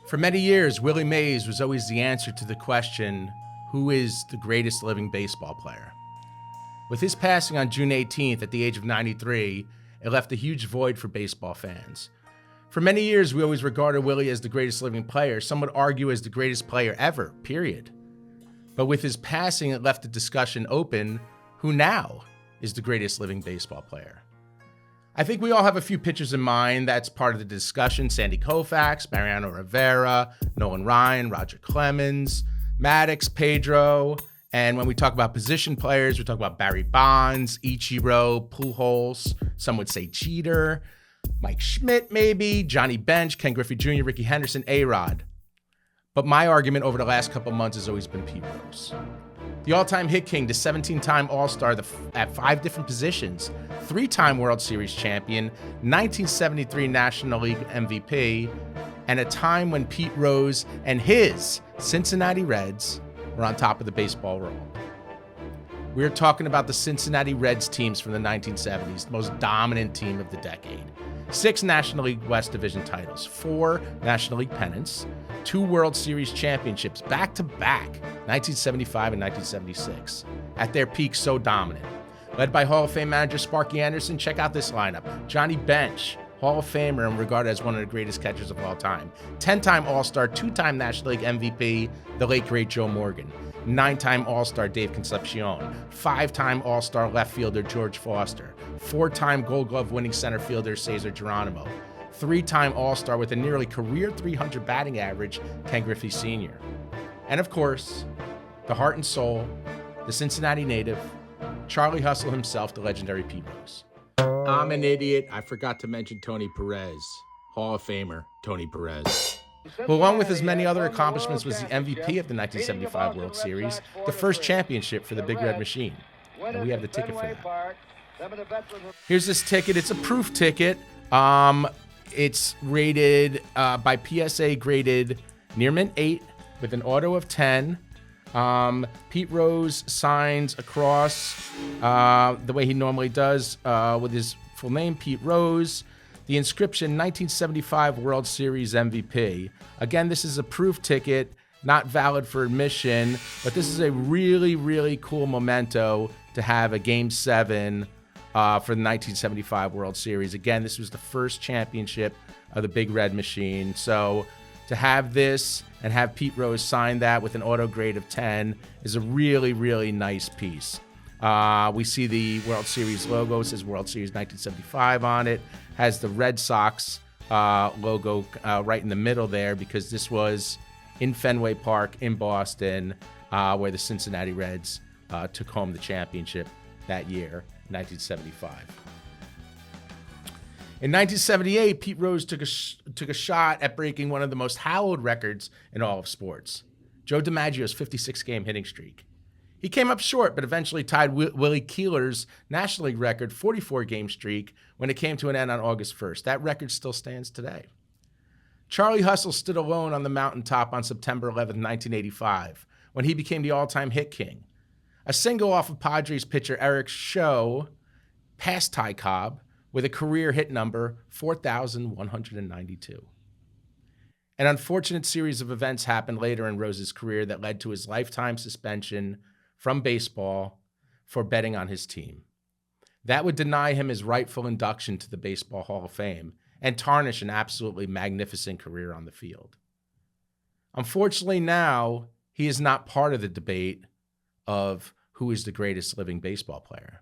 For many years, Willie Mays was always the answer to the question, who is the greatest living baseball player? With his passing on June 18th at the age of 93, it left a huge void for baseball fans. For many years, we always regarded Willie as the greatest living player. Some would argue as the greatest player ever, period. But with his passing, it left the discussion open, who now is the greatest living baseball player? I think we all have a few pitchers in mind that's part of the discussion. Sandy Koufax, Mariano Rivera, Nolan Ryan, Roger Clemens, Maddox, Pedro. And when we talk about position players, we talk about Barry Bonds, Ichiro, Pujols, some would say Jeter, Mike Schmidt maybe, Johnny Bench, Ken Griffey Jr., Ricky Henderson, A-Rod. But my argument over the last couple months has always been Pete Rose. The all-time hit king, the 17-time All-Star at 5 different positions, 3-time World Series champion, 1973 National League MVP, and a time when Pete Rose and his Cincinnati Reds were on top of the baseball world. We're talking about the Cincinnati Reds teams from the 1970s, the most dominant team of the decade. 6 National League West Division titles, 4 National League pennants, 2 World Series championships back-to-back, 1975 and 1976. At their peak, so dominant. Led by Hall of Fame manager Sparky Anderson, check out this lineup. Johnny Bench, Hall of Famer and regarded as one of the greatest catchers of all time. 10-time All-Star, 2-time National League MVP, the late great Joe Morgan. 9-time All-Star Dave Concepcion. 5-time All-Star left fielder George Foster. 4-time Gold Glove winning center fielder Cesar Geronimo. 3-time All-Star with a nearly career 300 batting average, Ken Griffey Sr. And of course, the heart and soul, the Cincinnati native, Charlie Hustle himself, the legendary Pete Rose. I'm an idiot. I forgot to mention Tony Perez, Hall of Famer Tony Perez, who along with his many other accomplishments was the MVP of the 1975 World Series, the first championship for the Big Red Machine. And we have the ticket for that. Here's this ticket. It's a proof ticket. It's rated by PSA, graded near mint 8 with an auto of 10. Pete Rose signs across the way he normally does with his full name, Pete Rose. The inscription, 1975 World Series MVP. Again, this is a proof ticket, not valid for admission, but this is a really, really cool memento to have a Game 7 for the 1975 World Series. Again, this was the first championship of the Big Red Machine. So to have this and have Pete Rose sign that with an auto grade of 10 is a really, really nice piece. We see the World Series logo. It says World Series 1975 on it. Has the Red Sox logo right in the middle there because this was in Fenway Park in Boston where the Cincinnati Reds took home the championship that year, 1975. In 1978, Pete Rose took a shot at breaking one of the most hallowed records in all of sports, Joe DiMaggio's 56-game hitting streak. He came up short, but eventually tied Willie Keeler's National League record 44-game streak when it came to an end on August 1st. That record still stands today. Charlie Hustle stood alone on the mountaintop on September 11, 1985, when he became the all-time hit king. A single off of Padres pitcher Eric Show passed Ty Cobb with a career hit number 4,192. An unfortunate series of events happened later in Rose's career that led to his lifetime suspension from baseball for betting on his team. That would deny him his rightful induction to the Baseball Hall of Fame and tarnish an absolutely magnificent career on the field. Unfortunately, now he is not part of the debate of who is the greatest living baseball player.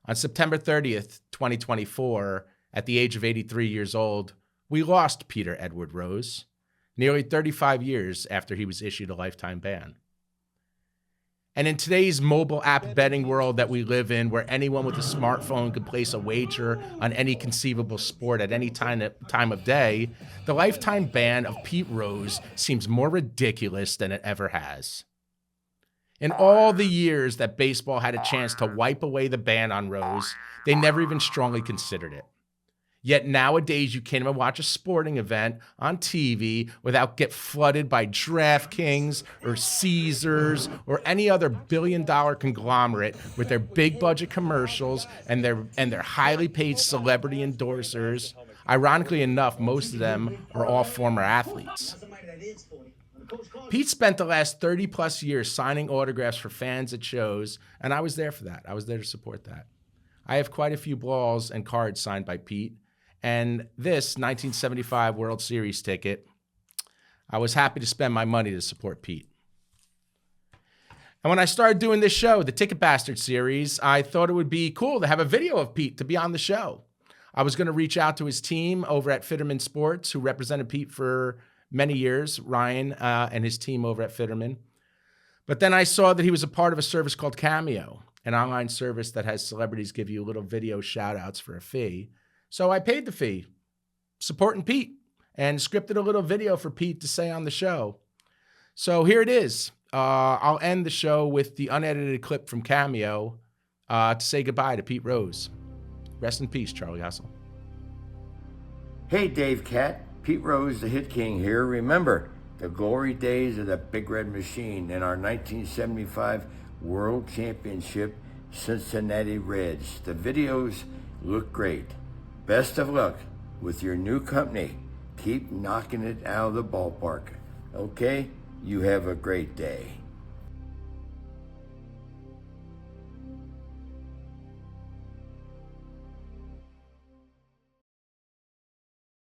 On September 30th, 2024, at the age of 83 years old, we lost Peter Edward Rose, nearly 35 years after he was issued a lifetime ban. And in today's mobile app betting world that we live in, where anyone with a smartphone could place a wager on any conceivable sport at any time of day, the lifetime ban of Pete Rose seems more ridiculous than it ever has. In all the years that baseball had a chance to wipe away the ban on Rose, they never even strongly considered it. Yet nowadays, you can't even watch a sporting event on TV without get flooded by DraftKings or Caesars or any other billion-dollar conglomerate with their big-budget commercials and their highly paid celebrity endorsers. Ironically enough, most of them are all former athletes. Pete spent the last 30 plus years signing autographs for fans at shows, and I was there for that. I was there to support that. I have quite a few balls and cards signed by Pete, and this 1975 World Series ticket, I was happy to spend my money to support Pete. And when I started doing this show, the Ticket Bastard series, I thought it would be cool to have a video of Pete to be on the show. I was going to reach out to his team over at Fitterman Sports, who represented Pete for many years, Ryan and his team over at Fitterman. But then I saw that he was a part of a service called Cameo, an online service that has celebrities give you little video shout outs for a fee. So I paid the fee, supporting Pete, and scripted a little video for Pete to say on the show. So here it is. I'll end the show with the unedited clip from Cameo to say goodbye to Pete Rose. Rest in peace, Charlie Hustle. Hey, Dave Cat. Pete Rose, the Hit King here. Remember the glory days of the Big Red Machine and our 1975 World Championship Cincinnati Reds. The videos look great. Best of luck with your new company. Keep knocking it out of the ballpark. Okay? You have a great day.